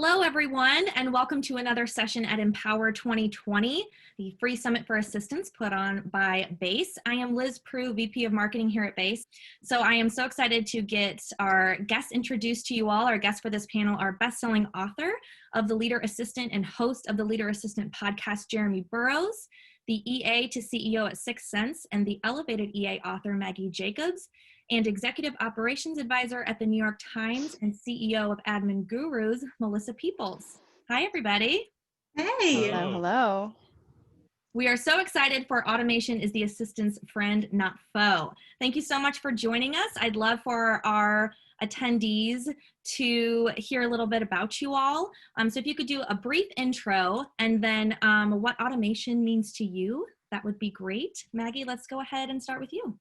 Hello, everyone, and welcome to another session at Empower 2020, the free summit for assistants put on by BASE. I am Liz Prue, VP of Marketing here at BASE. So I am so excited to get our guests introduced to you all. Our guest for this panel, our best-selling author of The Leader Assistant and host of the Leader Assistant podcast, Jeremy Burrows, the EA to CEO at 6 Sense, and the Elevated EA author, Maggie Jacobs, and Executive Operations Advisor at the New York Times and CEO of Admin Gurus, Melissa Peoples. Hi, everybody. Hey. Hello, hello. We are so excited for Automation is the Assistant's Friend, Not Foe. Thank you so much for joining us. I'd love for our attendees to hear a little bit about you all. So if you could do a brief intro and then what automation means to you, that would be great. Maggie, let's go ahead and start with you.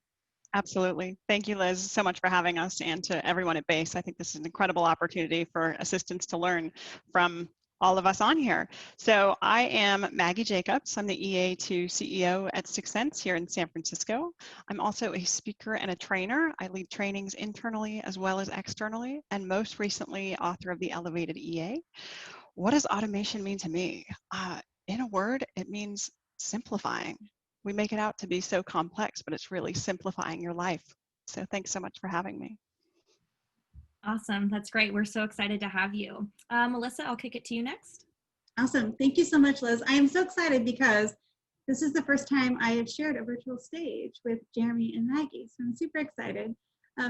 Absolutely. Thank you, Liz, so much for having us, and to everyone at BASE. I think this is an incredible opportunity for assistants to learn from all of us on here. So I am Maggie Jacobs. I'm the EA to CEO at 6 Sense here in San Francisco. I'm also a speaker and a trainer. I lead trainings internally as well as externally, and most recently, author of the Elevated EA. What does automation mean to me? In a word, it means simplifying. We make it out to be so complex, but it's really simplifying your life. So thanks so much for having me. Awesome. That's great. We're so excited to have you. Melissa, I'll kick it to you next. Awesome. Thank you so much, Liz. I am so excited because this is the first time I have shared a virtual stage with Jeremy and Maggie, so I'm super excited.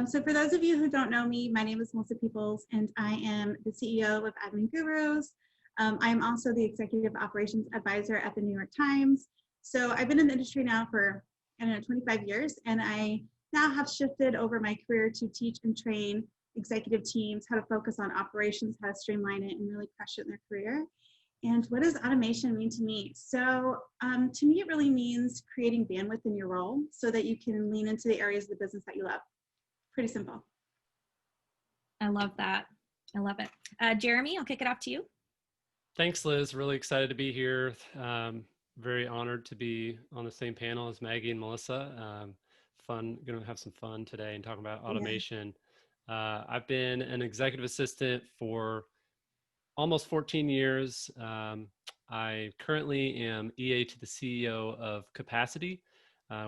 So for those of you who don't know me, my name is Melissa Peoples, and I am the CEO of Admin Gurus. I am also the Executive Operations Advisor at the New York Times. So I've been in the industry now for, 25 years, and I now have shifted over my career to teach and train executive teams how to focus on operations, how to streamline it, and really crush it in their career. And what does automation mean to me? So to me, it really means creating bandwidth in your role so that you can lean into the areas of the business that you love. Pretty simple. I love that. I love it. Jeremy, I'll kick it off to you. Thanks, Liz. Really excited to be here. Very honored to be on the same panel as Maggie and Melissa. Going to have some fun today and talk about automation. Yeah. I've been an executive assistant for almost 14 years. I currently am EA to the CEO of Capacity.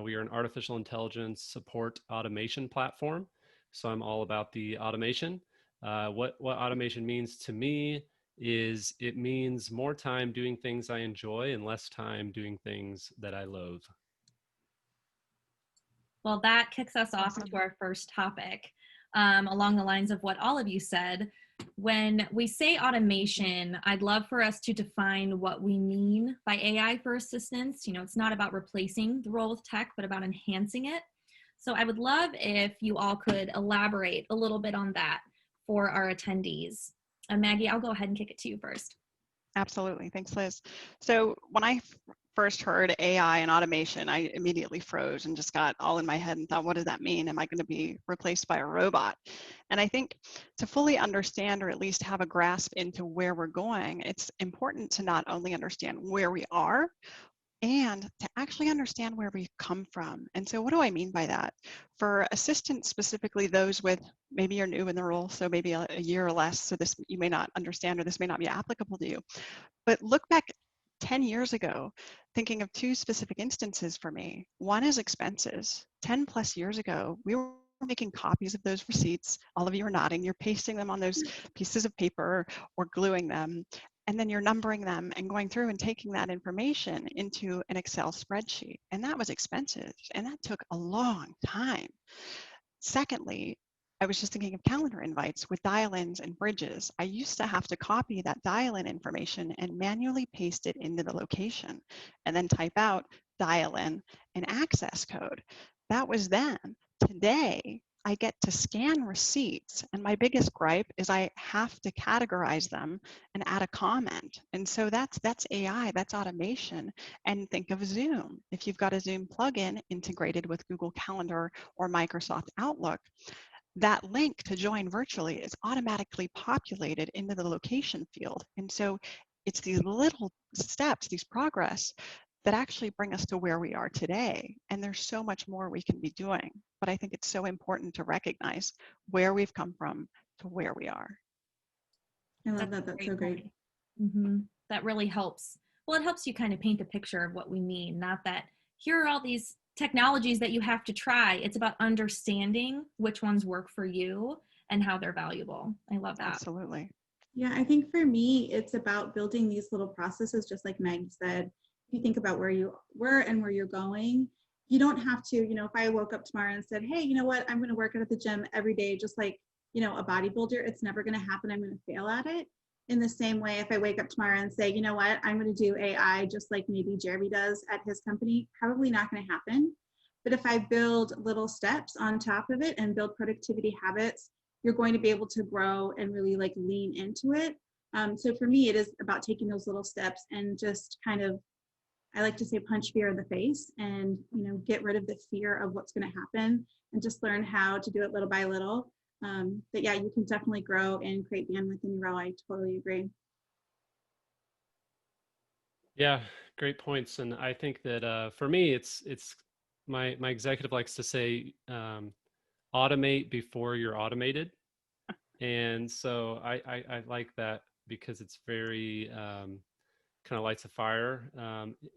We are an artificial intelligence support automation platform. So I'm all about the automation. What automation means to me is it means more time doing things I enjoy and less time doing things that I loathe. Well, that kicks us off into our first topic, along the lines of what all of you said. When we say automation, I'd love for us to define what we mean by AI for assistants. It's not about replacing the role of tech, but about enhancing it. So I would love if you all could elaborate a little bit on that for our attendees. Maggie, I'll go ahead and kick it to you first. Absolutely. Thanks, Liz. So when I first heard AI and automation, I immediately froze and just got all in my head and thought, what does that mean? Am I going to be replaced by a robot? And I think to fully understand, or at least have a grasp into where we're going, it's important to not only understand where we are, and to actually understand where we've come from. And so what do I mean by that? For assistants, specifically those with, maybe you're new in the role, so maybe a year or less, so this you may not understand, or this may not be applicable to you. But look back 10 years ago, thinking of two specific instances for me. One is expenses. 10 plus years ago, we were making copies of those receipts. All of you are nodding. You're pasting them on those pieces of paper or gluing them. And then you're numbering them and going through and taking that information into an Excel spreadsheet. And that was expensive. And that took a long time. Secondly, I was just thinking of calendar invites with dial-ins and bridges. I used to have to copy that dial-in information and manually paste it into the location and then type out dial-in and access code. That was then. Today, I get to scan receipts, and my biggest gripe is I have to categorize them and add a comment. And so that's AI, that's automation. And think of Zoom. If you've got a Zoom plugin integrated with Google Calendar or Microsoft Outlook, that link to join virtually is automatically populated into the location field. And so it's these little steps, these progress, that actually bring us to where we are today. And there's so much more we can be doing. But I think it's so important to recognize where we've come from to where we are. I love that. That's so great. That really helps. Well, it helps you kind of paint the picture of what we mean, not that here are all these technologies that you have to try. It's about understanding which ones work for you and how they're valuable. I love that. Absolutely. Yeah, I think for me, it's about building these little processes, just like Maggie said. If you think about where you were and where you're going, you don't have to, if I woke up tomorrow and said, hey, you know what, I'm going to work out at the gym every day, just like, a bodybuilder, it's never going to happen. I'm going to fail at it. In the same way, if I wake up tomorrow and say, you know what, I'm going to do AI just like maybe Jeremy does at his company, probably not going to happen. But if I build little steps on top of it and build productivity habits, you're going to be able to grow and really like lean into it. So for me, it is about taking those little steps and just kind of, I like to say, punch fear in the face and, get rid of the fear of what's going to happen and just learn how to do it little by little. But yeah, you can definitely grow and create bandwidth in your role. I totally agree. Yeah, great points. And I think that for me, it's my executive likes to say, automate before you're automated. And so I like that because it's very kind of lights a fire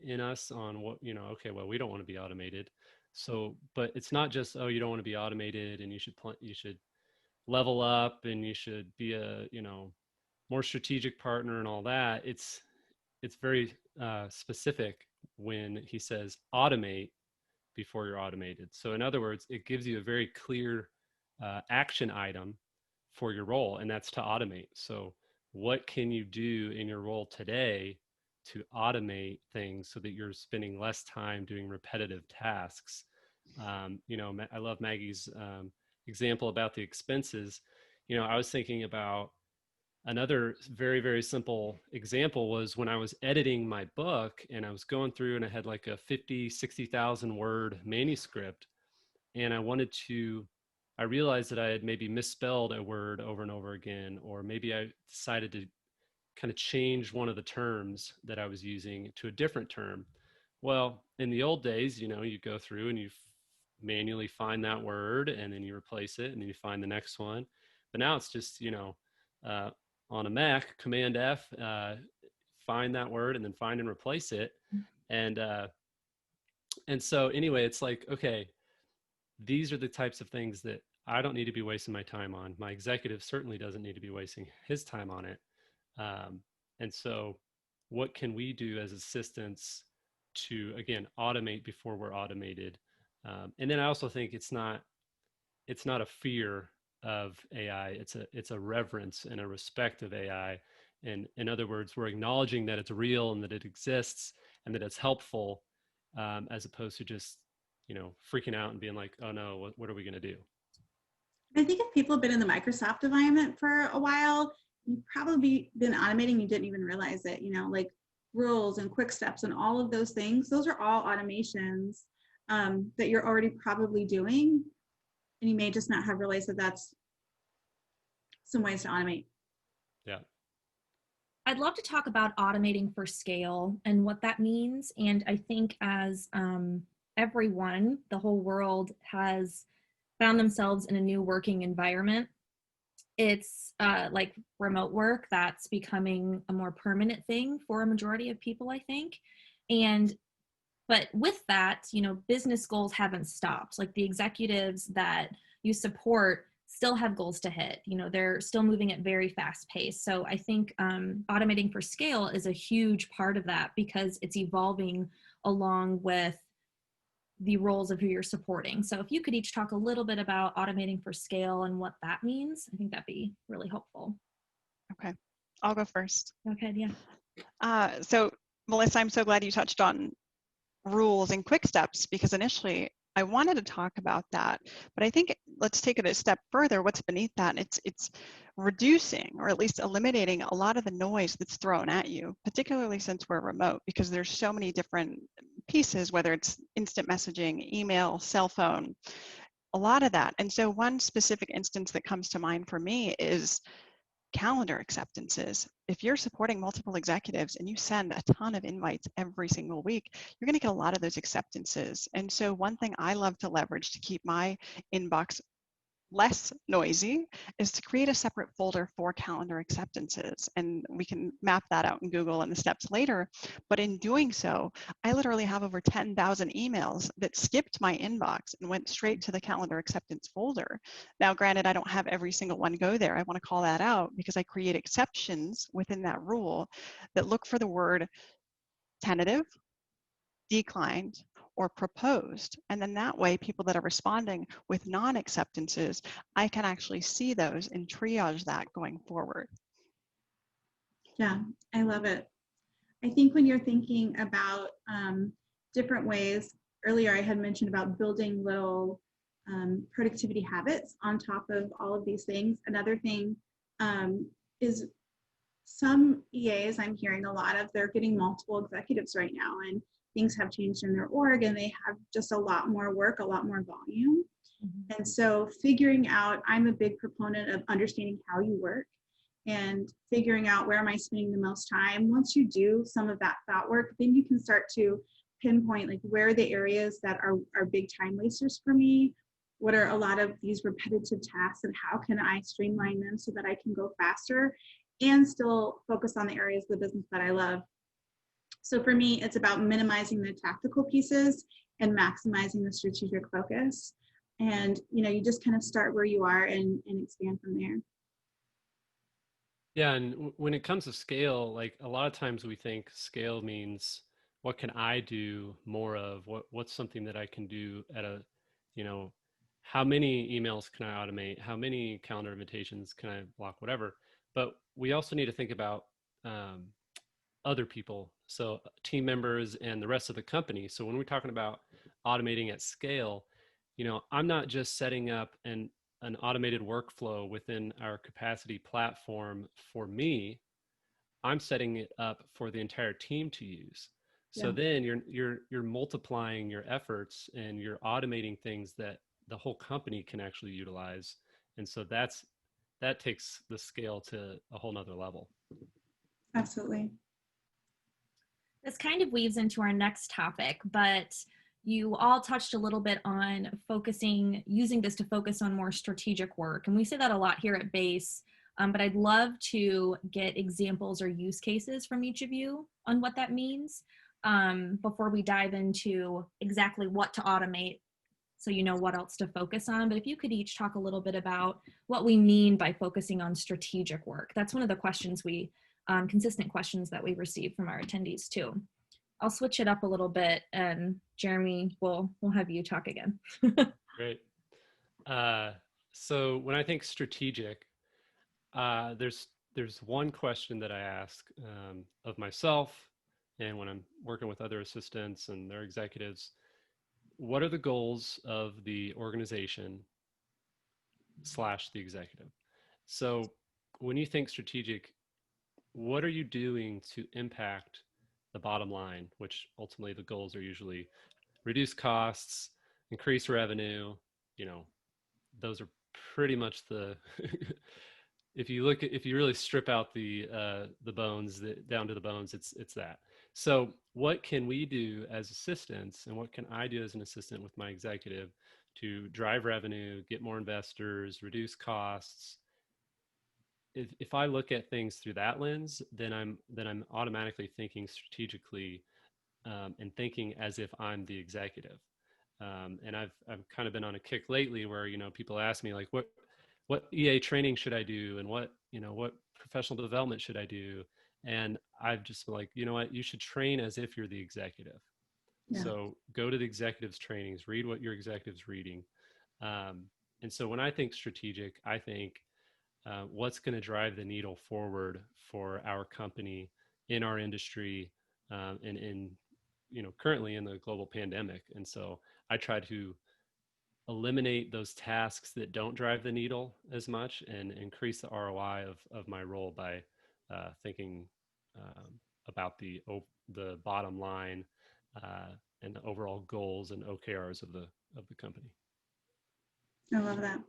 in us on what, okay, well, we don't want to be automated. So, but it's not just, oh, you don't want to be automated and you should level up and you should be a, more strategic partner and all that. It's very specific when he says automate before you're automated. So in other words, it gives you a very clear action item for your role, and that's to automate. So what can you do in your role today to automate things so that you're spending less time doing repetitive tasks? I love Maggie's example about the expenses. I was thinking about another very, very simple example was when I was editing my book and I was going through and I had like a 60,000 word manuscript, and I realized that I had maybe misspelled a word over and over again, or maybe I decided to kind of change one of the terms that I was using to a different term. Well, in the old days, you go through and you manually find that word and then you replace it and then you find the next one. But now it's just, on a Mac, Command F, find that word and then find and replace it. And so anyway, it's like, okay, these are the types of things that I don't need to be wasting my time on. My executive certainly doesn't need to be wasting his time on it. And so what can we do as assistants to, again, automate before we're automated? And then I also think it's not a fear of AI. It's a reverence and a respect of AI. And in other words, we're acknowledging that it's real and that it exists and that it's helpful, as opposed to just, freaking out and being like, oh no, what are we going to do? I think if people have been in the Microsoft environment for a while, you've probably been automating, you didn't even realize it, like rules and quick steps and all of those things. Those are all automations that you're already probably doing. And you may just not have realized that that's some ways to automate. Yeah. I'd love to talk about automating for scale and what that means. And I think as everyone, the whole world has found themselves in a new working environment. It's like remote work that's becoming a more permanent thing for a majority of people, I think. But with that, business goals haven't stopped. Like the executives that you support still have goals to hit. They're still moving at very fast pace. So I think automating for scale is a huge part of that because it's evolving along with the roles of who you're supporting. So if you could each talk a little bit about automating for scale and what that means, I think that'd be really helpful. Okay, I'll go first. Okay, yeah. So Melissa, I'm so glad you touched on rules and quick steps because initially I wanted to talk about that, but I think let's take it a step further. What's beneath that? And it's reducing or at least eliminating a lot of the noise that's thrown at you, particularly since we're remote, because there's so many different pieces, whether it's instant messaging, email, cell phone, a lot of that. And so one specific instance that comes to mind for me is calendar acceptances. If you're supporting multiple executives and you send a ton of invites every single week, you're going to get a lot of those acceptances. And so one thing I love to leverage to keep my inbox less noisy is to create a separate folder for calendar acceptances. And we can map that out in Google and the steps later. But in doing so, I literally have over 10,000 emails that skipped my inbox and went straight to the calendar acceptance folder. Now, granted, I don't have every single one go there. I want to call that out because I create exceptions within that rule that look for the word tentative, declined, or proposed. And then that way, people that are responding with non-acceptances, I can actually see those and triage that going forward. Yeah, I love it. I think when you're thinking about different ways, earlier I had mentioned about building little productivity habits on top of all of these things. Another thing is some EAs, I'm hearing a lot of, they're getting multiple executives right now, and things have changed in their org and they have just a lot more work, a lot more volume. Mm-hmm. And so figuring out, I'm a big proponent of understanding how you work and figuring out where am I spending the most time. Once you do some of that thought work, then you can start to pinpoint like where are the areas that are big time wasters for me, what are a lot of these repetitive tasks, and how can I streamline them so that I can go faster and still focus on the areas of the business that I love. So for me, it's about minimizing the tactical pieces and maximizing the strategic focus. And, you know, you just kind of start where you are and expand from there. Yeah, and when it comes to scale, like a lot of times we think scale means what can I do more of? What's something that I can do at a, you know, how many emails can I automate? How many calendar invitations can I block? Whatever. But we also need to think about other people, so team members and the rest of the company. So when we're talking about automating at scale, you know, I'm not just setting up an automated workflow within our capacity platform for me. I'm setting it up for the entire team to use. So then you're multiplying your efforts and you're automating things that the whole company can actually utilize. And so that takes the scale to a whole nother level. Absolutely. This kind of weaves into our next topic, but you all touched a little bit on using this to focus on more strategic work. And we say that a lot here at Base, but I'd love to get examples or use cases from each of you on what that means before we dive into exactly what to automate, so you know what else to focus on. But if you could each talk a little bit about what we mean by focusing on strategic work. That's one of the questions consistent questions that we receive from our attendees too. I'll switch it up a little bit, and Jeremy, we'll have you talk again. Great. So when I think strategic, there's one question that I ask of myself, and when I'm working with other assistants and their executives, what are the goals of the organization / the executive? So when you think strategic, what are you doing to impact the bottom line, which ultimately the goals are usually reduce costs, increase revenue? You know, those are pretty much the if you really strip out the bones, down to the bones, it's that. So what can we do as assistants, and what can I do as an assistant with my executive to drive revenue, get more investors, reduce costs? If I look at things through that lens, then I'm automatically thinking strategically and thinking as if I'm the executive. And I've kind of been on a kick lately where, you know, people ask me like, what EA training should I do, and what professional development should I do? And I've just been like, you know what, you should train as if you're the executive. Yeah. So go to the executive's trainings, read what your executive's reading. And so when I think strategic, I think what's going to drive the needle forward for our company, in our industry, and in, you know, currently in the global pandemic. And so I try to eliminate those tasks that don't drive the needle as much and increase the ROI of my role by thinking about the bottom line and the overall goals and OKRs of the company. I love that.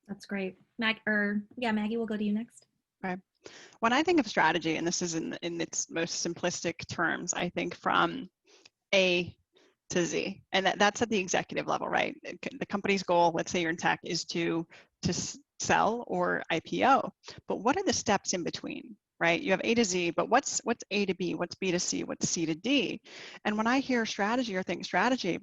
That's great. Maggie, we'll go to you next. Okay. When I think of strategy, and this is in its most simplistic terms, I think from a to Z. And that's at the executive level, right? The company's goal, let's say you're in tech, is to sell or IPO. But what are the steps in between, right? You have A to Z, but what's A to B? What's B to C? What's C to D? And when I hear strategy or think strategy,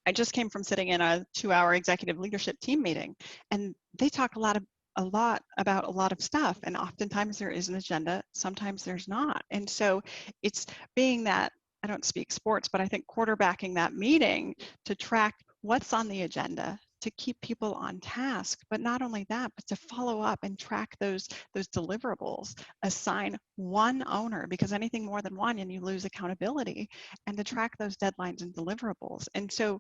I just came from sitting in a 2-hour executive leadership team meeting, and they talk a lot about a lot of stuff. And oftentimes there is an agenda, sometimes there's not. And so it's being that, I don't speak sports, but I think quarterbacking that meeting to track what's on the agenda, to keep people on task, but not only that, but to follow up and track those deliverables, assign one owner, because anything more than one and you lose accountability, and to track those deadlines and deliverables. And so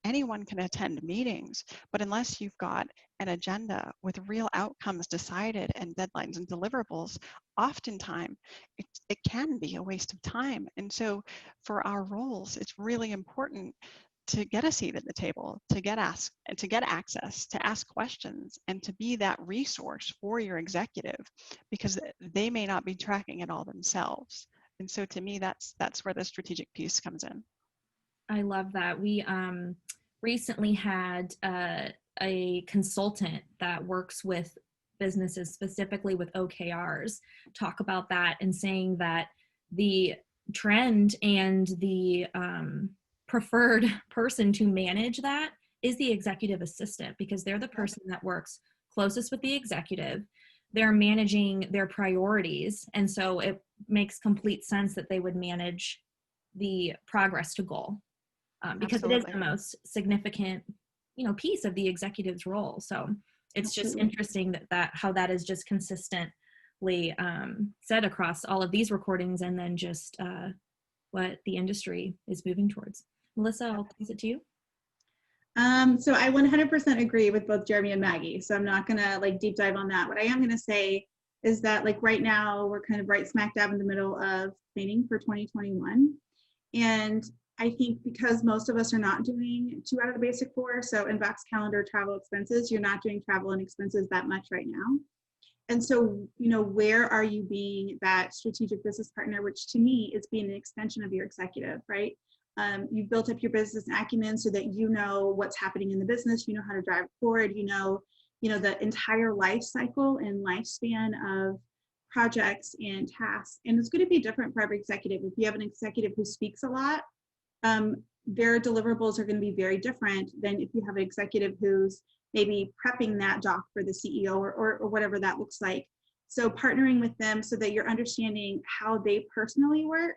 anyone can attend meetings, but unless you've got an agenda with real outcomes decided and deadlines and deliverables, oftentimes it can be a waste of time. And so for our roles, it's really important to get a seat at the table, to get access, to ask questions, and to be that resource for your executive, because they may not be tracking it all themselves. And so to me, that's where the strategic piece comes in. I love that. We recently had a consultant that works with businesses, specifically with OKRs, talk about that and saying that the trend and the preferred person to manage that is the executive assistant, because they're the person that works closest with the executive. They're managing their priorities. And so it makes complete sense that they would manage the progress to goal, because Absolutely. It is the most significant, piece of the executive's role. So it's just interesting that how that is just consistently said across all of these recordings, and then just what the industry is moving towards. Melissa, I'll pass it to you. So I 100% agree with both Jeremy and Maggie. So I'm not gonna deep dive on that. What I am gonna say is that right now we're kind of right smack dab in the middle of planning for 2021. And I think because most of us are not doing 2 out of the basic 4, so inbox, calendar, travel, expenses, you're not doing travel and expenses that much right now. And so, where are you being that strategic business partner, which to me is being an extension of your executive, right? You've built up your business acumen so that you know what's happening in the business, you know how to drive forward, you know the entire life cycle and lifespan of projects and tasks. And it's going to be different for every executive. If you have an executive who speaks a lot, their deliverables are going to be very different than if you have an executive who's maybe prepping that doc for the CEO or whatever that looks like. So partnering with them so that you're understanding how they personally work.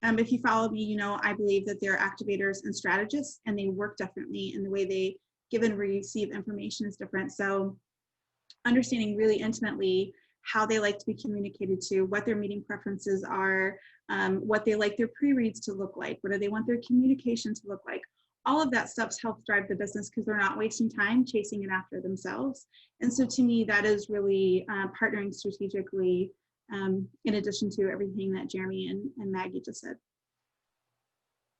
If you follow me, I believe that they're activators and strategists, and they work differently, and the way they give and receive information is different. So understanding really intimately how they like to be communicated to, what their meeting preferences are, what they like their pre-reads to look like, what do they want their communication to look like. All of that stuff helps drive the business because they're not wasting time chasing it after themselves. And so to me, that is really partnering strategically, in addition to everything that Jeremy and Maggie just said.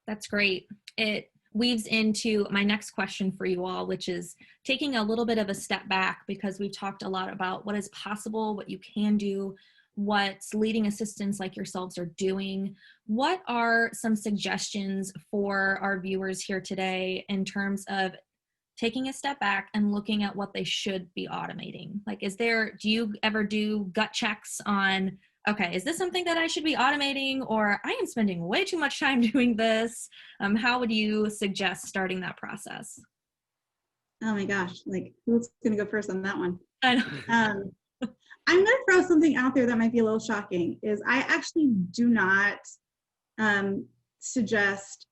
That's great. It weaves into my next question for you all, which is taking a little bit of a step back, because we've talked a lot about what is possible, what you can do, what leading assistants like yourselves are doing. What are some suggestions for our viewers here today in terms of taking a step back and looking at what they should be automating? Do you ever do gut checks on, okay, is this something that I should be automating, or I am spending way too much time doing this? How would you suggest starting that process? Oh my gosh, who's gonna go first on that one? I know. I'm gonna throw something out there that might be a little shocking, is I actually do not suggest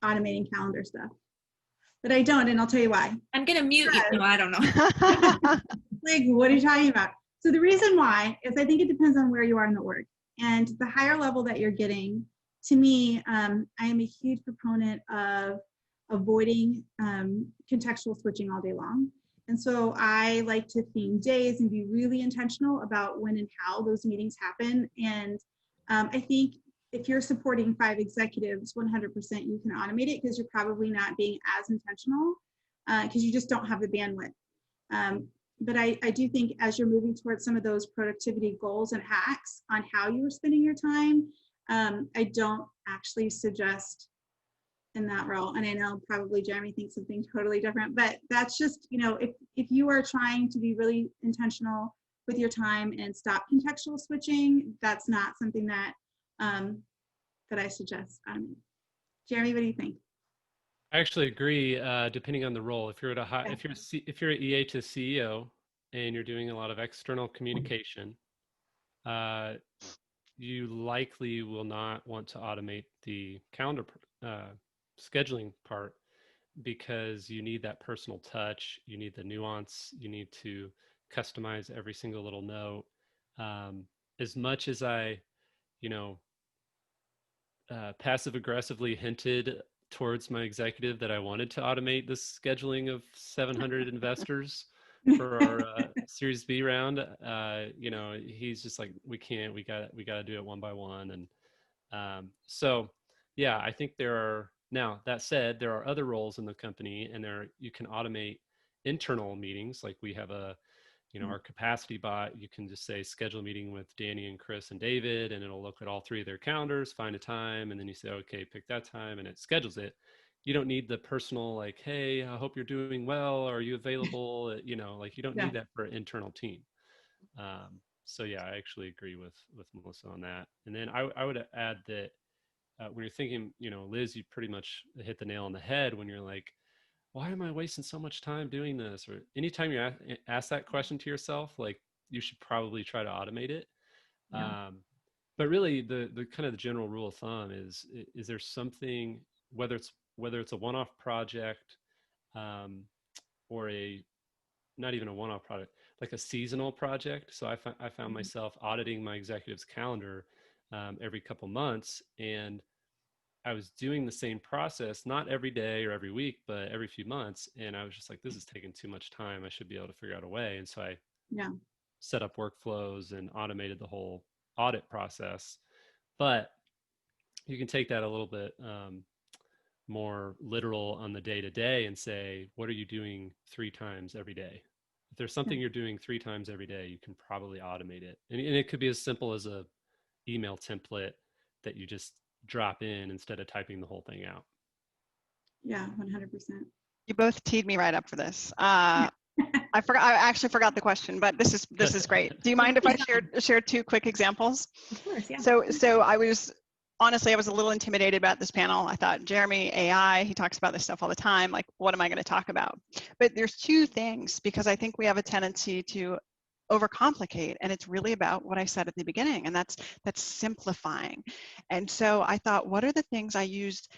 automating calendar stuff. But I don't, and I'll tell you why. I'm gonna mute you. No, I don't know. What are you talking about? So the reason why is I think it depends on where you are in the org. And the higher level that you're getting, to me, I am a huge proponent of avoiding contextual switching all day long. And so I like to theme days and be really intentional about when and how those meetings happen. And I think if you're supporting 5 executives, 100% you can automate it, because you're probably not being as intentional because you just don't have the bandwidth. But I do think as you're moving towards some of those productivity goals and hacks on how you are spending your time, I don't actually suggest in that role. And I know probably Jeremy thinks something totally different, but that's just, if you are trying to be really intentional with your time and stop contextual switching, that's not something that that I suggest. Jeremy, what do you think? I actually agree. Depending on the role, if you're at a high, Yeah. if you're an EA to CEO and you're doing a lot of external communication, you likely will not want to automate the calendar scheduling part because you need that personal touch, you need the nuance, you need to customize every single little note. As much as I, you know, passive aggressively hinted towards my executive that I wanted to automate this scheduling of 700 investors for our Series B round, he's just like, we can't, we got to do it one by one. And so, yeah, I think now that said, there are other roles in the company, and you can automate internal meetings. Like we have our capacity bot. You can just say schedule a meeting with Danny and Chris and David, and it'll look at all three of their calendars, find a time, and then you say, okay, pick that time, and it schedules it. You don't need the personal, like, hey, I hope you're doing well. Are you available? You don't need that for an internal team. So yeah, I actually agree with Melissa on that. And then I would add that when you're thinking, Liz, you pretty much hit the nail on the head when you're like, why am I wasting so much time doing this? Or anytime you ask that question to yourself, like, you should probably try to automate it. Yeah. But really the kind of the general rule of thumb is there something, whether it's a one-off project, or not even a one-off project, like a seasonal project. So I found myself auditing my executive's calendar every couple months, and I was doing the same process, not every day or every week, but every few months. And I was just like, this is taking too much time. I should be able to figure out a way. And so I set up workflows and automated the whole audit process. But you can take that a little bit more literal on the day to day and say, what are you doing 3 times every day? If there's something you're doing 3 times every day, you can probably automate it. And it could be as simple as a email template that you just drop in instead of typing the whole thing out. Yeah, 100%. You both teed me right up for this. I actually forgot the question, but this is great. Do you mind if I share 2 quick examples? Of course, yeah. So I was a little intimidated about this panel. I thought, Jeremy, AI, he talks about this stuff all the time. Like, what am I going to talk about? But there's 2 things, because I think we have a tendency to overcomplicate, and it's really about what I said at the beginning, and that's simplifying. And so I thought, what are the things I used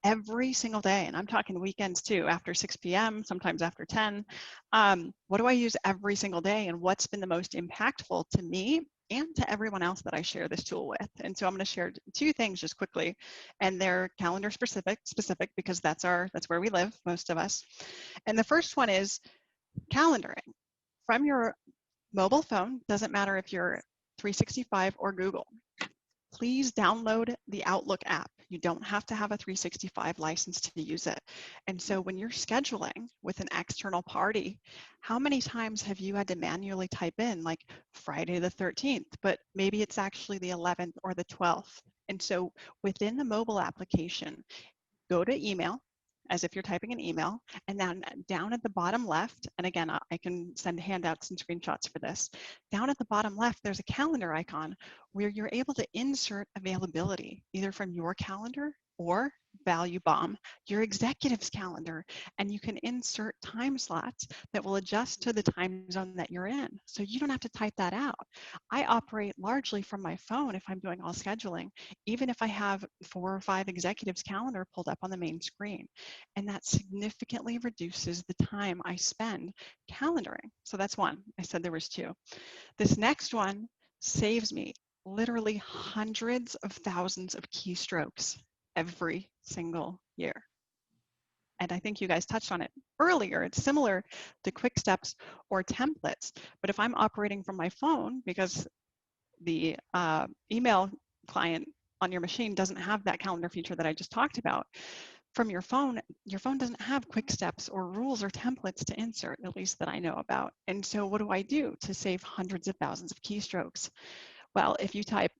every single day? And I'm talking weekends too, after 6 p.m., sometimes after 10. What do I use every single day, and what's been the most impactful to me and to everyone else that I share this tool with? And so I'm going to share 2 things just quickly, and they're calendar specific because that's where we live, most of us. And the first one is calendaring from your mobile phone. Doesn't matter if you're 365 or Google. Please download the Outlook app. You don't have to have a 365 license to use it. And so when you're scheduling with an external party, how many times have you had to manually type in, like, Friday the 13th, but maybe it's actually the 11th or the 12th? And so within the mobile application, go to email, as if you're typing an email, and then down at the bottom left, and again, I can send handouts and screenshots for this, down at the bottom left, there's a calendar icon where you're able to insert availability, either from your calendar or Value Bomb, your executive's calendar, and you can insert time slots that will adjust to the time zone that you're in. So you don't have to type that out. I operate largely from my phone if I'm doing all scheduling, even if I have 4 or 5 executives' calendar pulled up on the main screen. And that significantly reduces the time I spend calendaring. So that's one. I said there was 2. This next one saves me literally hundreds of thousands of keystrokes every single year. And I think you guys touched on it earlier. It's similar to quick steps or templates, but if I'm operating from my phone, because the email client on your machine doesn't have that calendar feature that I just talked about, from your phone doesn't have quick steps or rules or templates to insert, at least that I know about. And so what do I do to save hundreds of thousands of keystrokes? Well, if you type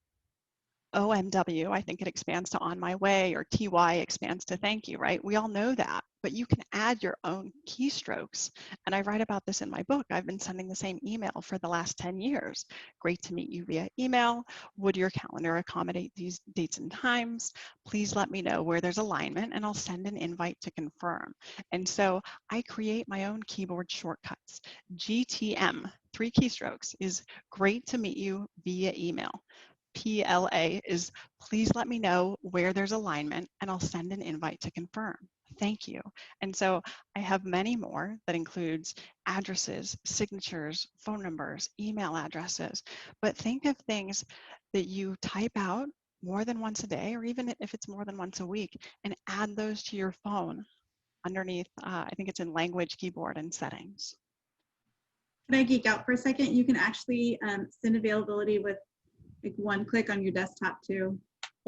OMW, I think it expands to on my way, or TY expands to thank you, right? We all know that, but you can add your own keystrokes. And I write about this in my book. I've been sending the same email for the last 10 years. Great to meet you via email. Would your calendar accommodate these dates and times? Please let me know where there's alignment and I'll send an invite to confirm. And so I create my own keyboard shortcuts. GTM, 3 keystrokes, is great to meet you via email. PLA is please let me know where there's alignment and I'll send an invite to confirm. Thank you. And so I have many more that includes addresses, signatures, phone numbers, email addresses, but think of things that you type out more than once a day, or even if it's more than once a week, and add those to your phone underneath, I think it's in language, keyboard, and settings. Can I geek out for a second? You can actually send availability with like one click on your desktop too.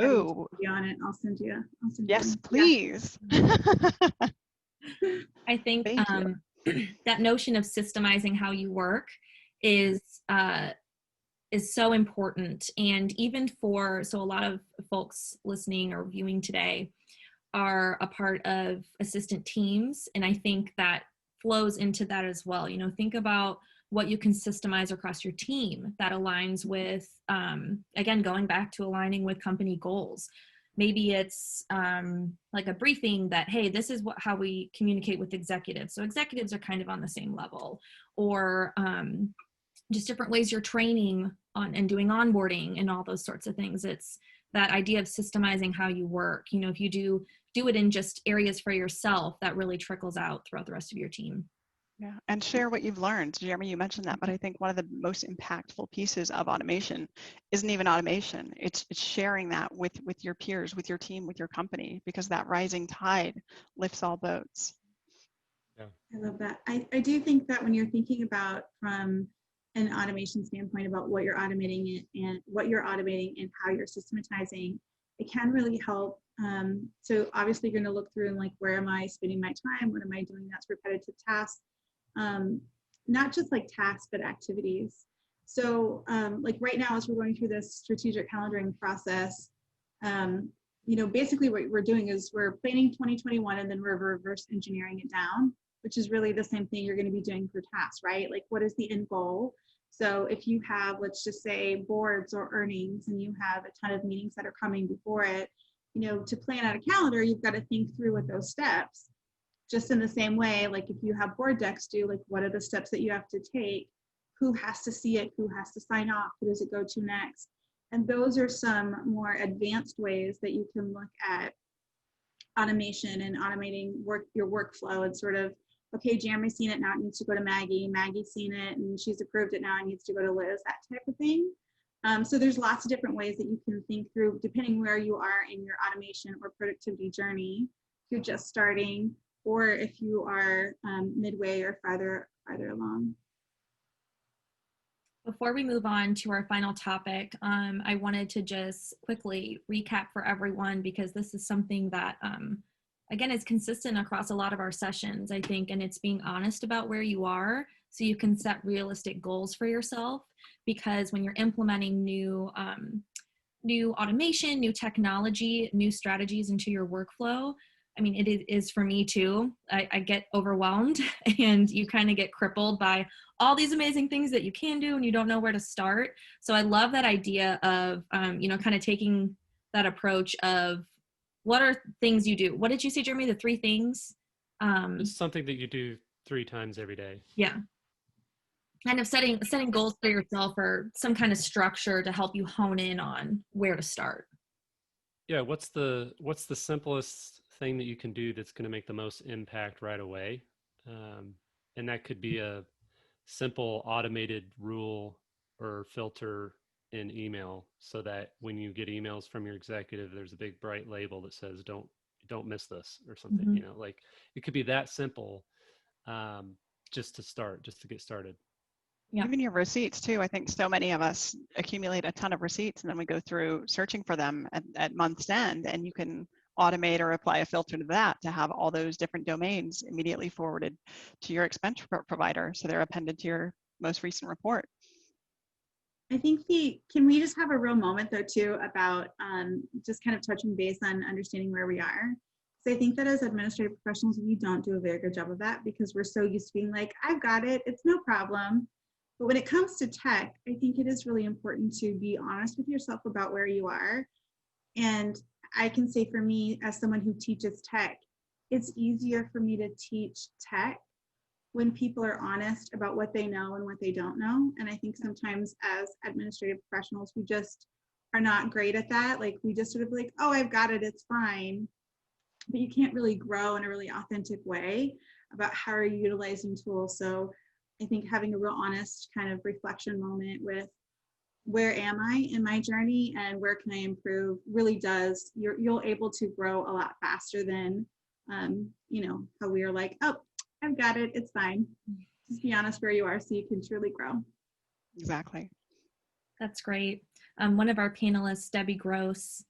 Oh, Be on it. I'll send you. yes, one. please. I think Thank you. that notion of systemizing how you work is so important. And even so a lot of folks listening or viewing today are a part of assistant teams. And I think that flows into that as well. You know, think about what you can systemize across your team that aligns with, again, going back to aligning with company goals. Maybe it's like a briefing that, hey, this is how we communicate with executives. So executives are kind of on the same level, or just different ways you're training on and doing onboarding and all those sorts of things. It's that idea of systemizing how you work. You know, if you do it in just areas for yourself, that really trickles out throughout the rest of your team. Yeah, and share what you've learned. Jeremy, you mentioned that, but I think one of the most impactful pieces of automation isn't even automation. It's sharing that with your peers, with your team, with your company, because that rising tide lifts all boats. Yeah. I love that. I do think that when you're thinking about from an automation standpoint about what you're automating and how you're systematizing, it can really help. So obviously you're going to look through and like, where am I spending my time? What am I doing that's repetitive tasks? Not just like tasks, but activities. So like right now, as we're going through this strategic calendaring process, you know, basically what we're doing is we're planning 2021 and then we're reverse engineering it down, which is really the same thing you're going to be doing for tasks, right? Like, what is the end goal? So if you have, let's just say, boards or earnings, and you have a ton of meetings that are coming before it, you know, to plan out a calendar, you've got to think through with those steps. Just in the same way, like if you have board decks due, like what are the steps that you have to take? Who has to see it? Who has to sign off? Who does it go to next? And those are some more advanced ways that you can look at automation and automating your workflow and sort of, okay, Jeremy's seen it, now it needs to go to Maggie. Maggie's seen it and she's approved it, now it needs to go to Liz, that type of thing. So there's lots of different ways that you can think through depending where you are in your automation or productivity journey. If you're just starting, or if you are midway or farther along. Before we move on to our final topic, I wanted to just quickly recap for everyone, because this is something that, again, is consistent across a lot of our sessions, I think, and it's being honest about where you are so you can set realistic goals for yourself. Because when you're implementing new automation, new technology, new strategies into your workflow, I mean, it is for me too. I get overwhelmed and you kind of get crippled by all these amazing things that you can do and you don't know where to start. So I love that idea of, you know, kind of taking that approach of what are things you do? What did you say, Jeremy? The 3 things? It's something that you do 3 times every day. Yeah. Kind of setting goals for yourself or some kind of structure to help you hone in on where to start. Yeah. What's the simplest thing that you can do that's going to make the most impact right away? And that could be a simple automated rule or filter in email, so that when you get emails from your executive, there's a big bright label that says don't miss this or something. Mm-hmm. You know, like it could be that simple, just to get started. Yeah. Even your receipts too. I think so many of us accumulate a ton of receipts and then we go through searching for them at month's end, and you can automate or apply a filter to that to have all those different domains immediately forwarded to your expense provider, so they're appended to your most recent report. I think can we just have a real moment though too about just kind of touching base on understanding where we are? So I think that as administrative professionals, we don't do a very good job of that because we're so used to being like, I've got it, it's no problem. But when it comes to tech, I think it is really important to be honest with yourself about where you are. And I can say for me, as someone who teaches tech, it's easier for me to teach tech when people are honest about what they know and what they don't know. And I think sometimes as administrative professionals, we just are not great at that. Like we just sort of like, oh, I've got it, it's fine. But you can't really grow in a really authentic way about how are you utilizing tools. So I think having a real honest kind of reflection moment with where am I in my journey and where can I improve really does, you'll able to grow a lot faster than, how we are like, oh, I've got it, it's fine. Just be honest where you are so you can truly grow. Exactly. That's great. One of our panelists, Debbie Gross,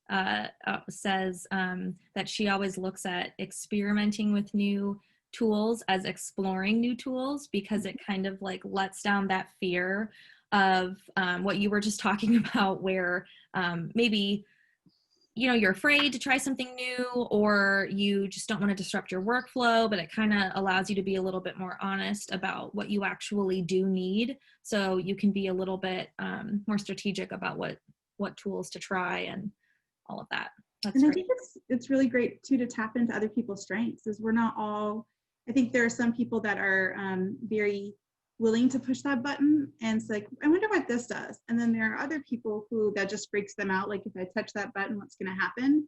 says that she always looks at experimenting with new tools as exploring new tools because it kind of like lets down that fear of what you were just talking about, where maybe you're afraid to try something new or you just don't want to disrupt your workflow, but it kind of allows you to be a little bit more honest about what you actually do need. So you can be a little bit more strategic about what tools to try and all of that. That's and great. I think it's really great too to tap into other people's strengths, is we're not all, I think there are some people that are very willing to push that button and it's like, I wonder what this does. And then there are other people who that just freaks them out. Like if I touch that button, what's going to happen?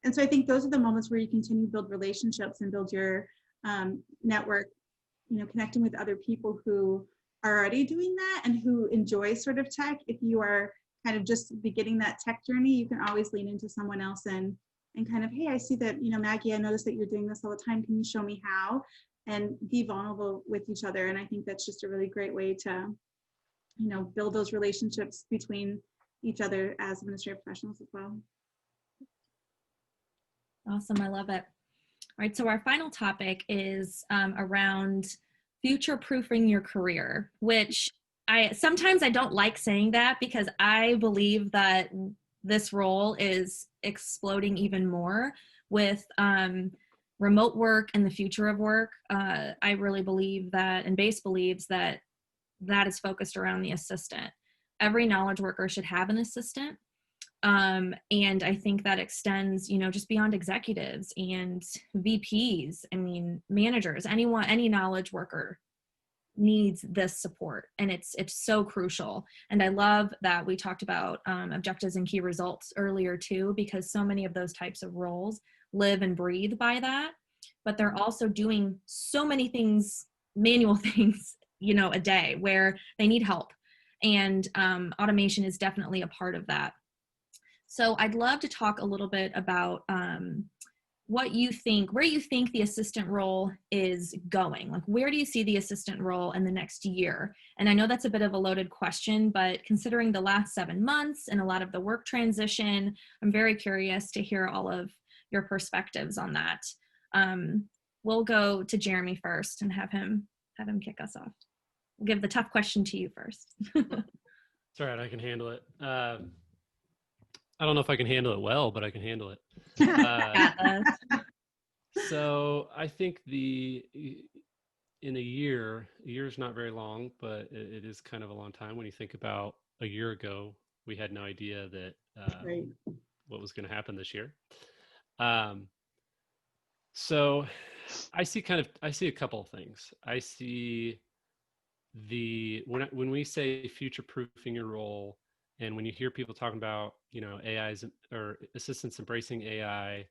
And so I think those are the moments where you continue to build relationships and build your network, connecting with other people who are already doing that and who enjoy sort of tech. If you are kind of just beginning that tech journey, you can always lean into someone else and kind of, hey, I see that, Maggie, I noticed that you're doing this all the time. Can you show me how? And be vulnerable with each other. And I think that's just a really great way to, build those relationships between each other as administrative professionals as well. Awesome. I love it. All right. So our final topic is around future-proofing your career, which sometimes I don't like saying that because I believe that this role is exploding even more with remote work and the future of work. I really believe that, and BASE believes that is focused around the assistant. Every knowledge worker should have an assistant. And I think that extends, just beyond executives and VPs. I mean, managers, anyone, any knowledge worker needs this support, and it's so crucial. And I love that we talked about objectives and key results earlier too, because so many of those types of roles live and breathe by that, but they're also doing so many things, manual things, a day where they need help, and automation is definitely a part of that. So I'd love to talk a little bit about where you think the assistant role is going. Like, where do you see the assistant role in the next year? And I know that's a bit of a loaded question, but considering the last 7 months and a lot of the work transition, I'm very curious to hear all of your perspectives on that. We'll go to Jeremy first and have him kick us off. We'll give the tough question to you first. It's all right. I can handle it. I don't know if I can handle it well, but I can handle it. So I think in a year is not very long, but it is kind of a long time. When you think about a year ago, we had no idea that Right. what was going to happen this year. So I see a couple of things. I see when we say future-proofing your role, and when you hear people talking about, AIs or assistants embracing AI,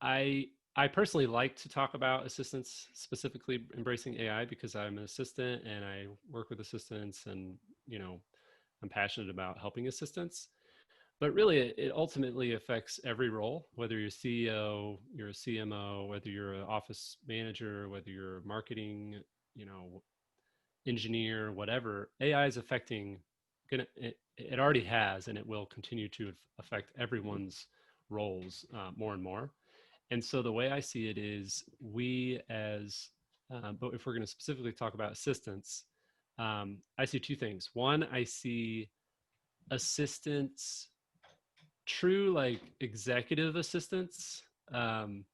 I personally like to talk about assistants specifically embracing AI because I'm an assistant and I work with assistants, and, I'm passionate about helping assistants. But really, it ultimately affects every role, whether you're CEO, you're a CMO, whether you're an office manager, whether you're a marketing, engineer, whatever. AI is affecting, it already has, and it will continue to affect everyone's roles more and more. And so the way I see it is but if we're going to specifically talk about assistants, I see two things. One, I see assistants, true like executive assistants, um,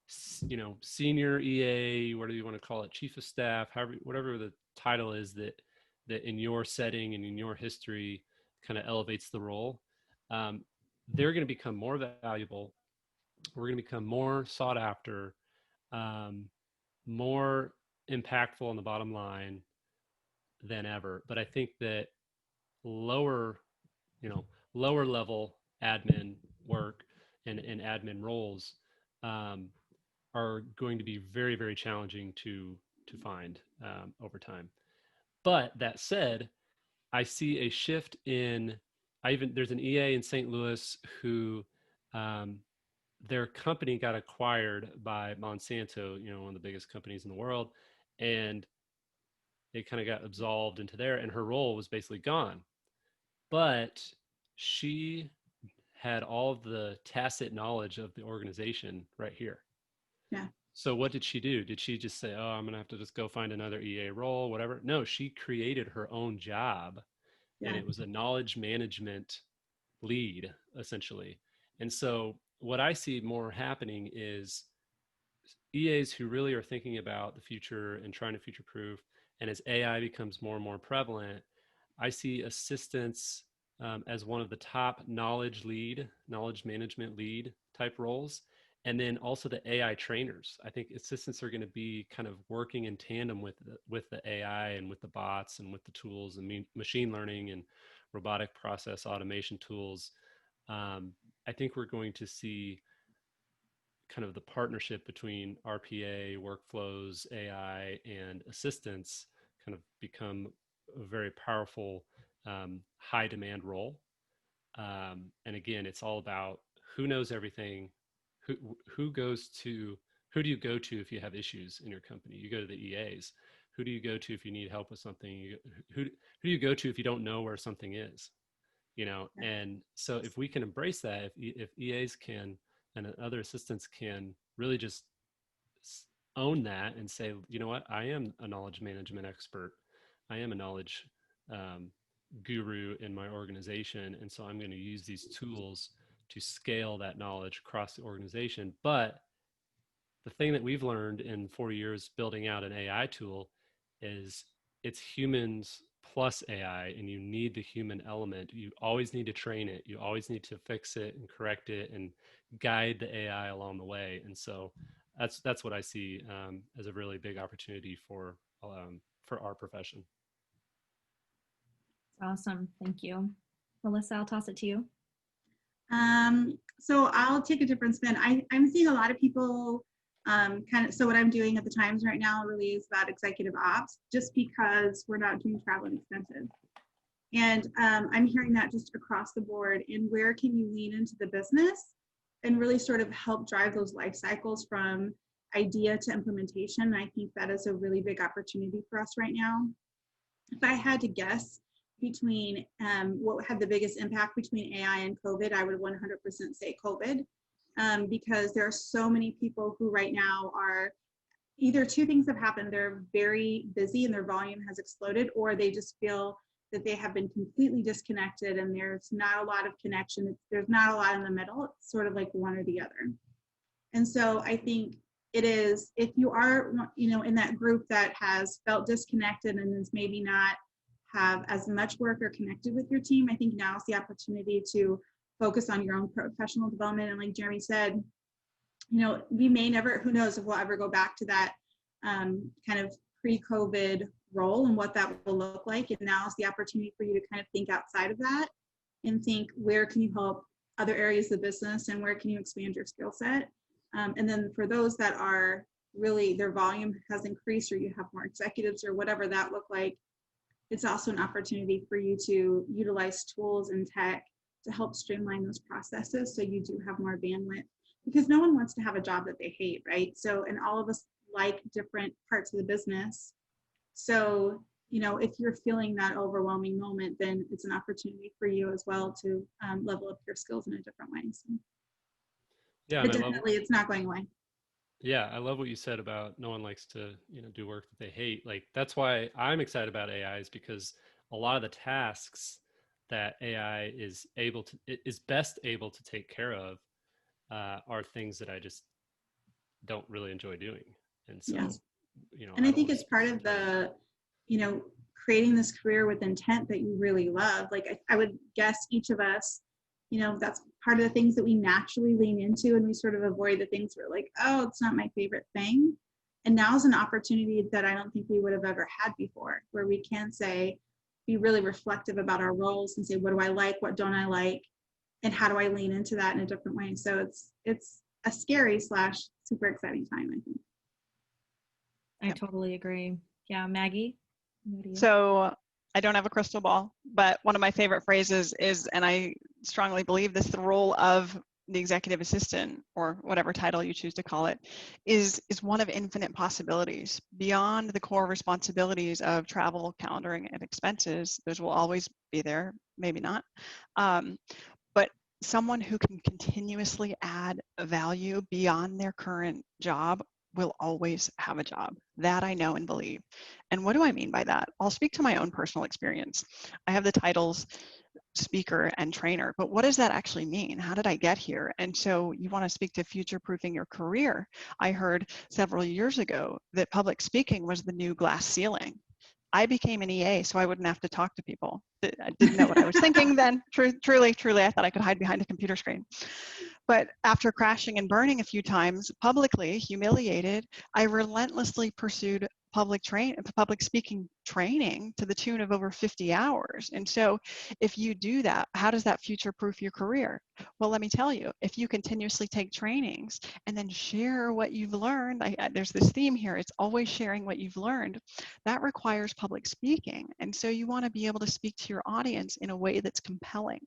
senior EA, what do you want to call it, chief of staff, however, whatever the title is that in your setting and in your history kind of elevates the role. Um, they're going to become more valuable. We're going to become more sought after, um, more impactful on the bottom line than ever. But I think that lower, you know, lower level admin work and admin roles um, are going to be very, very challenging to find over time. But that said, I see a shift in. There's an EA in St. Louis who um, their company got acquired by Monsanto, one of the biggest companies in the world, and it kind of got absolved into there, and her role was basically gone. But she had all of the tacit knowledge of the organization right here. Yeah. So what did she do? Did she just say, "Oh, I'm gonna have to just go find another EA role, whatever"? No, she created her own job, and Yeah. it was a knowledge management lead essentially. And so what I see more happening is EAs who really are thinking about the future and trying to future proof. And as AI becomes more and more prevalent, I see assistants as one of the top knowledge management lead type roles. And then also the AI trainers. I think assistants are going to be kind of working in tandem with the AI and with the bots and with the tools and machine learning and robotic process automation tools. I think we're going to see kind of the partnership between RPA, workflows, AI, and assistants kind of become a very powerful, high demand role. And again, it's all about who knows everything, who goes to, who do you go to if you have issues in your company? You go to the EAs. Who do you go to if you need help with something? Who do you go to if you don't know where something is? And so if we can embrace that, if EAs can and other assistants can really just own that and say, you know what, I am a knowledge management expert, I am a knowledge um, guru in my organization, and so I'm going to use these tools to scale that knowledge across the organization. But the thing that we've learned in 4 years building out an AI tool is it's humans plus AI, and you need the human element. You always need to train it. You always need to fix it and correct it and guide the AI along the way. And so that's what I see as a really big opportunity for our profession. Awesome. Thank you. Melissa, I'll toss it to you. So I'll take a different spin. I'm seeing a lot of people so what I'm doing at the Times right now really is about executive ops, just because we're not doing travel and expenses. And I'm hearing that just across the board. And where can you lean into the business and really sort of help drive those life cycles from idea to implementation? And I think that is a really big opportunity for us right now. If I had to guess between what had the biggest impact between AI and COVID, I would 100% say COVID. Because there are so many people who right now are either two things have happened. They're very busy and their volume has exploded, or they just feel that they have been completely disconnected and there's not a lot of connection. There's not a lot in the middle. It's sort of like one or the other. And so I think it is, if you are, in that group that has felt disconnected and is maybe not have as much work or connected with your team, I think now is the opportunity to focus on your own professional development. And like Jeremy said, we may never, who knows if we'll ever go back to that kind of pre-COVID role and what that will look like. And now is the opportunity for you to kind of think outside of that and think, where can you help other areas of the business and where can you expand your skill set? And then for those that are really, their volume has increased, or you have more executives or whatever that look like, it's also an opportunity for you to utilize tools and tech to help streamline those processes so you do have more bandwidth, because no one wants to have a job that they hate, right? So, and all of us like different parts of the business. So, if you're feeling that overwhelming moment, then it's an opportunity for you as well to level up your skills in a different way. So, Yeah, but definitely it's not going away. Yeah, I love what you said about no one likes to, do work that they hate. Like that's why I'm excited about AI is because a lot of the tasks that AI is best able to take care of are things that I just don't really enjoy doing. And so, Yes. And I I don't think want to it's part spend of time. the, you know, creating this career with intent that you really love. Like I would guess each of us, that's part of the things that we naturally lean into, and we sort of avoid the things we're like, oh, it's not my favorite thing. And now's an opportunity that I don't think we would have ever had before, where we can say, be really reflective about our roles and say, what do I like? What don't I like? And how do I lean into that in a different way? So it's a scary / super exciting time, I think. I totally agree. Yeah, Maggie, what do you? So I don't have a crystal ball, but one of my favorite phrases is, and I strongly believe this, the role of the executive assistant, or whatever title you choose to call it, is one of infinite possibilities. Beyond the core responsibilities of travel, calendaring, and expenses, those will always be there, maybe not. But someone who can continuously add value beyond their current job will always have a job. That I know and believe. And what do I mean by that? I'll speak to my own personal experience. I have the titles speaker and trainer, but what does that actually mean? How did I get here? And so you want to speak to future-proofing your career. I heard several years ago that public speaking was the new glass ceiling. I became an EA so I wouldn't have to talk to people. I didn't know what I was thinking then. Truly, I thought I could hide behind a computer screen. But after crashing and burning a few times, publicly humiliated, I relentlessly pursued public speaking training to the tune of over 50 hours. And so if you do that, how does that future-proof your career? Well, let me tell you, if you continuously take trainings and then share what you've learned, there's this theme here, it's always sharing what you've learned, that requires public speaking. And so you want to be able to speak to your audience in a way that's compelling.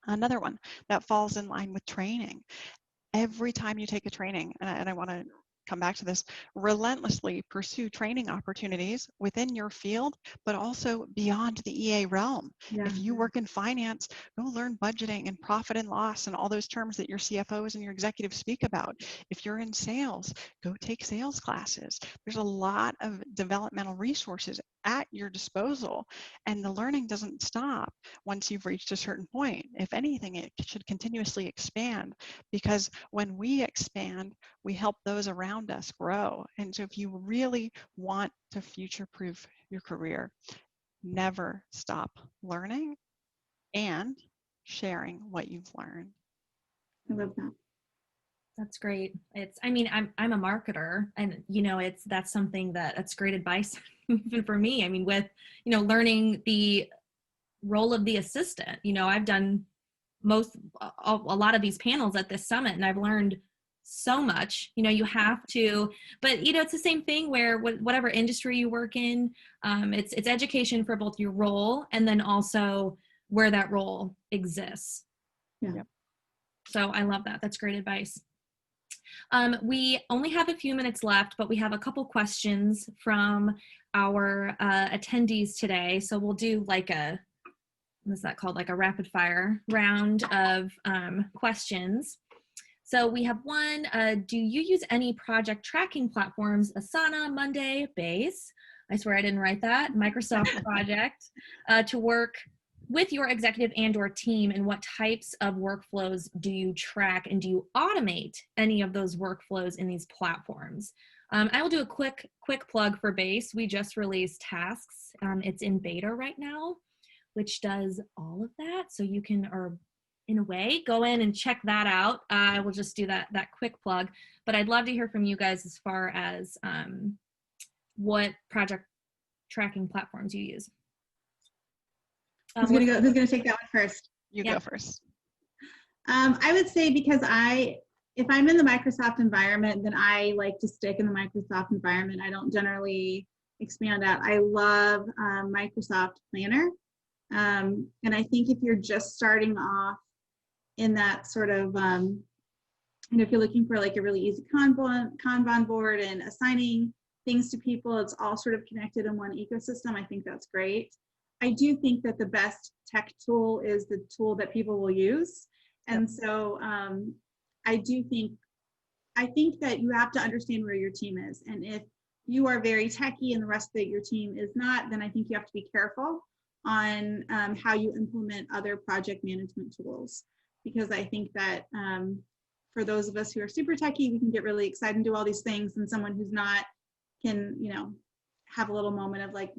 Another one that falls in line with training. Every time you take a training, and I want to come back to this, relentlessly pursue training opportunities within your field, but also beyond the EA realm. Yeah. If you work in finance, go learn budgeting and profit and loss and all those terms that your CFOs and your executives speak about. If you're in sales, go take sales classes. There's a lot of developmental resources at your disposal, and the learning doesn't stop once you've reached a certain point. If anything, it should continuously expand, because when we expand, we help those around us grow. And so if you really want to future-proof your career, never stop learning and sharing what you've learned. I love that. That's great. I'm a marketer, and that's something that's great advice even for me. I mean, with learning the role of the assistant, I've done a lot of these panels at this summit, and I've learned so much. You have to, but it's the same thing where whatever industry you work in, it's education for both your role and then also where that role exists. Yeah. So I love that. That's great advice. We only have a few minutes left, but we have a couple questions from our attendees today. So we'll do like what's that called? Like a rapid fire round of questions. So we have one, do you use any project tracking platforms, Asana, Monday, Base? I swear I didn't write that, Microsoft Project, to work with your executive and or team, and what types of workflows do you track, and do you automate any of those workflows in these platforms? I will do a quick plug for Base. We just released Tasks. It's in beta right now, which does all of that. So you can, or in a way, go in and check that out. I will just do that quick plug, but I'd love to hear from you guys as far as what project tracking platforms you use. Who's gonna take that one first? You go first. I would say, because if I'm in the Microsoft environment, then I like to stick in the Microsoft environment. I don't generally expand out. I love Microsoft Planner. And I think if you're just starting off in that sort of, if you're looking for like a really easy Kanban board and assigning things to people, it's all sort of connected in one ecosystem. I think that's great. I do think that the best tech tool is the tool that people will use. And so I do think I think that you have to understand where your team is. And if you are very techy and the rest of your team is not, then I think you have to be careful on how you implement other project management tools. Because I think that for those of us who are super techy, we can get really excited and do all these things, and someone who's not can, have a little moment of like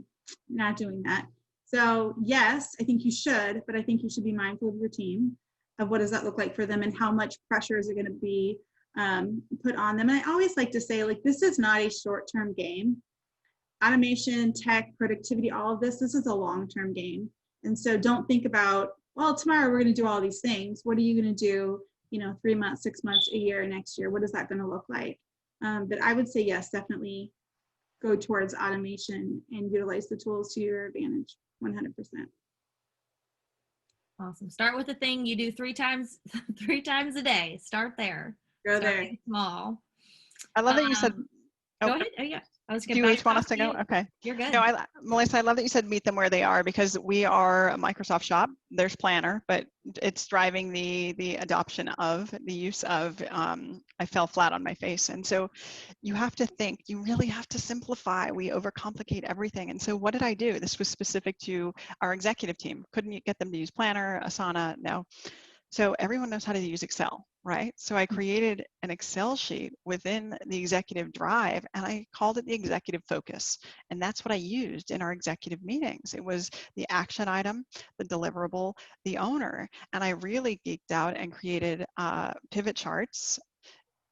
not doing that. So yes, I think you should, but I think you should be mindful of your team, of what does that look like for them and how much pressure is it going to be put on them. And I always like to say, like, this is not a short-term game. Automation, tech, productivity, all of this is a long-term game. And so don't think about, well, tomorrow we're going to do all these things. What are you going to do, 3 months, 6 months, a year, next year? What is that going to look like? But I would say, yes, definitely go towards automation and utilize the tools to your advantage, 100%. Awesome. Start with the thing you do 3 times a day. Start there. Go Start there. small. I love that you said, Go ahead. Oh, yeah. I was do you each want us to go? Okay. You're good. No, Melissa, I love that you said meet them where they are, because we are a Microsoft shop. There's Planner, but it's driving the adoption of the use of, I fell flat on my face. And so you have to think, you really have to simplify. We overcomplicate everything. And so what did I do? This was specific to our executive team. Couldn't you get them to use Planner, Asana? No. So everyone knows how to use Excel, right? So I created an Excel sheet within the executive drive, and I called it the executive focus. And that's what I used in our executive meetings. It was the action item, the deliverable, the owner. And I really geeked out and created pivot charts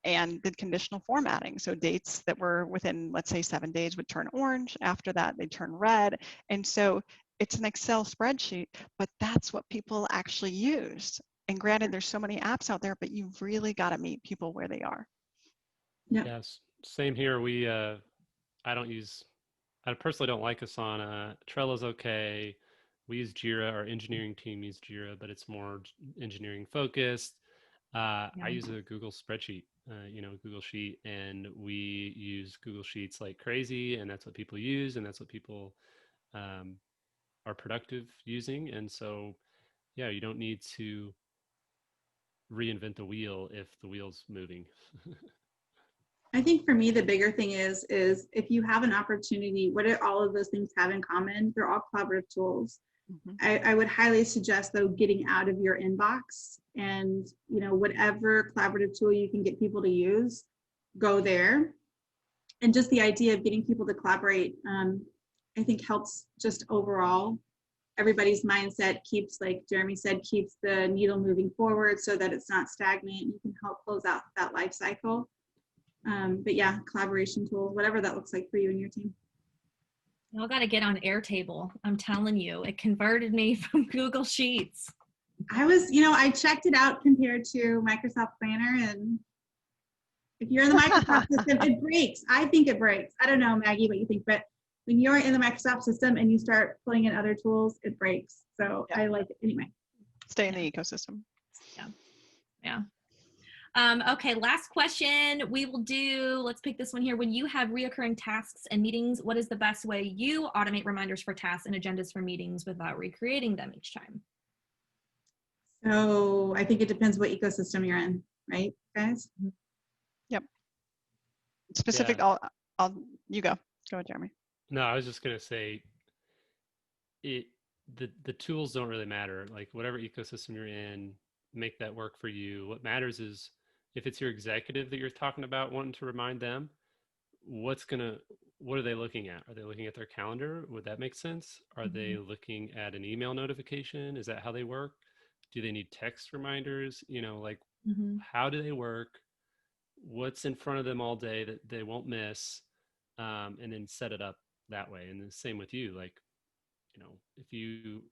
and did conditional formatting. So dates that were within, let's say, 7 days would turn orange. After that, they'd turn red. And so it's an Excel spreadsheet, but that's what people actually used. And granted, there's so many apps out there, but you've really got to meet people where they are. Yeah. Yes, same here. I personally don't like Asana. Trello's okay. We use Jira. Our engineering team uses Jira, but it's more engineering focused. I use a Google spreadsheet, Google Sheet, and we use Google Sheets like crazy, and that's what people use, and that's what people are productive using. And so, yeah, you don't need to reinvent the wheel if the wheel's moving. I think for me, the bigger thing is if you have an opportunity, what do all of those things have in common? They're all collaborative tools. Mm-hmm. I would highly suggest, though, getting out of your inbox and, whatever collaborative tool you can get people to use, go there. And just the idea of getting people to collaborate, I think helps just overall. Everybody's mindset keeps, like Jeremy said, keeps the needle moving forward so that it's not stagnant. You can help close out that life cycle. But yeah, collaboration tools, whatever that looks like for you and your team. Y'all got to get on Airtable. I'm telling you, it converted me from Google Sheets. I checked it out compared to Microsoft Planner, and if you're in the Microsoft system, it breaks. I think it breaks. I don't know, Maggie, what you think, but when you're in the Microsoft system and you start pulling in other tools, it breaks. So yeah. I like it anyway. Stay in the ecosystem. Yeah. Okay, last question. Let's pick this one here. When you have reoccurring tasks and meetings, what is the best way you automate reminders for tasks and agendas for meetings without recreating them each time? So I think it depends what ecosystem you're in, right, guys? Yep. Specific, yeah. You go. Go ahead, Jeremy. No, I was just going to say the tools don't really matter. Like whatever ecosystem you're in, make that work for you. What matters is if it's your executive that you're talking about wanting to remind them, what are they looking at? Are they looking at their calendar? Would that make sense? Are they looking at an email notification? Is that how they work? Do they need text reminders? How do they work? What's in front of them all day that they won't miss? And then set it up that way. And the same with you. If you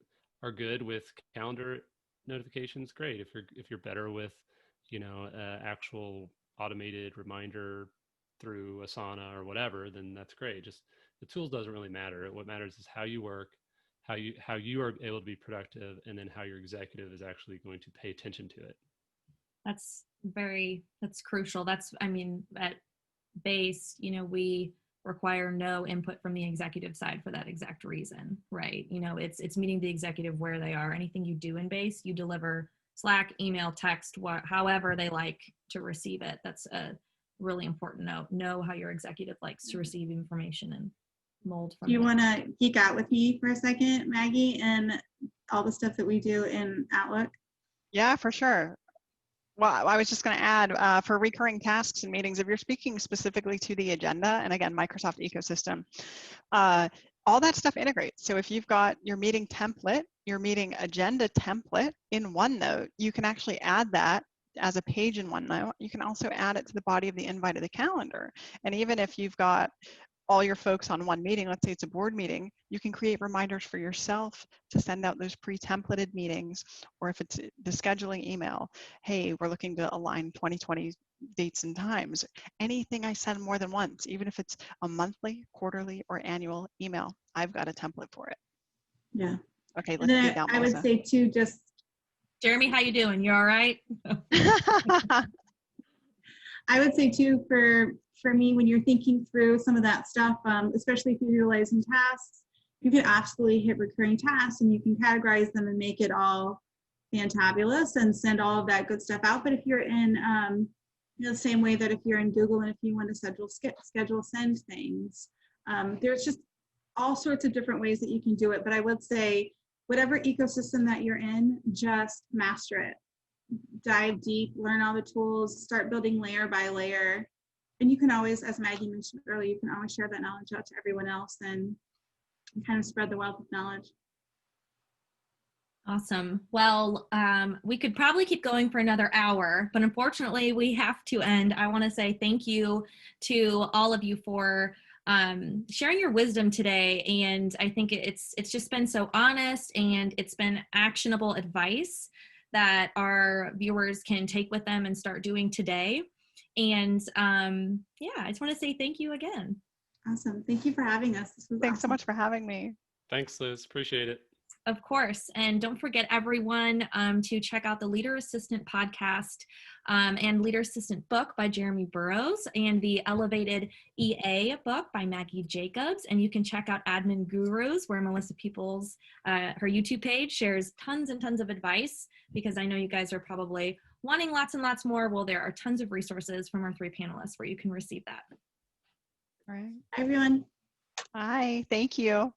are good with calendar notifications, great. If you're better with actual automated reminder through Asana or whatever, then that's great. Just the tools doesn't really matter. What matters is how you work, how you are able to be productive, and then how your executive is actually going to pay attention to it. That's crucial. At Base, we require no input from the executive side for that exact reason, right? It's meeting the executive where they are. Anything you do in Base, you deliver Slack, email, text, however they like to receive it. That's a really important note. Know how your executive likes to receive information and mold from Do you there. want to geek out with me for a second, Maggie, and all the stuff that we do in Outlook? Yeah, for sure. Well, I was just going to add for recurring tasks and meetings, if you're speaking specifically to the agenda, and again, Microsoft ecosystem, all that stuff integrates. So if you've got your meeting template, your meeting agenda template in OneNote, you can actually add that as a page in OneNote. You can also add it to the body of the invite of the calendar. And even if you've got all your folks on one meeting, let's say it's a board meeting, you can create reminders for yourself to send out those pre-templated meetings, or if it's the scheduling email, hey, we're looking to align 2020 dates and times. Anything I send more than once, even if it's a monthly, quarterly, or annual email, I've got a template for it. Yeah. Okay, And let's then get down, I would Melissa. say too, just Jeremy, how you doing? You all right? I would say too, for me, when you're thinking through some of that stuff, especially if you're utilizing tasks, you can absolutely hit recurring tasks and you can categorize them and make it all fantabulous and send all of that good stuff out. But if you're in the same way that if you're in Google and if you want to schedule send things, there's just all sorts of different ways that you can do it. But I would say whatever ecosystem that you're in, just master it. Dive deep, learn all the tools, start building layer by layer. And you can always, as Maggie mentioned earlier, you can always share that knowledge out to everyone else and kind of spread the wealth of knowledge. Awesome. Well, we could probably keep going for another hour, but unfortunately we have to end. I want to say thank you to all of you for sharing your wisdom today. And I think it's just been so honest, and it's been actionable advice that our viewers can take with them and start doing today. And yeah, I just want to say thank you again. Awesome. Thank you for having us. This was Thanks so awesome. much for having me. Thanks, Liz. Appreciate it. Of course. And don't forget, everyone, to check out the Leader Assistant podcast and Leader Assistant book by Jeremy Burrows, and the Elevated EA book by Maggie Jacobs. And you can check out Admin Gurus, where Melissa Peoples, her YouTube page, shares tons and tons of advice, because I know you guys are probably wanting lots and lots more. Well, there are tons of resources from our 3 panelists where you can receive that. All right. Hi, everyone. Hi, thank you.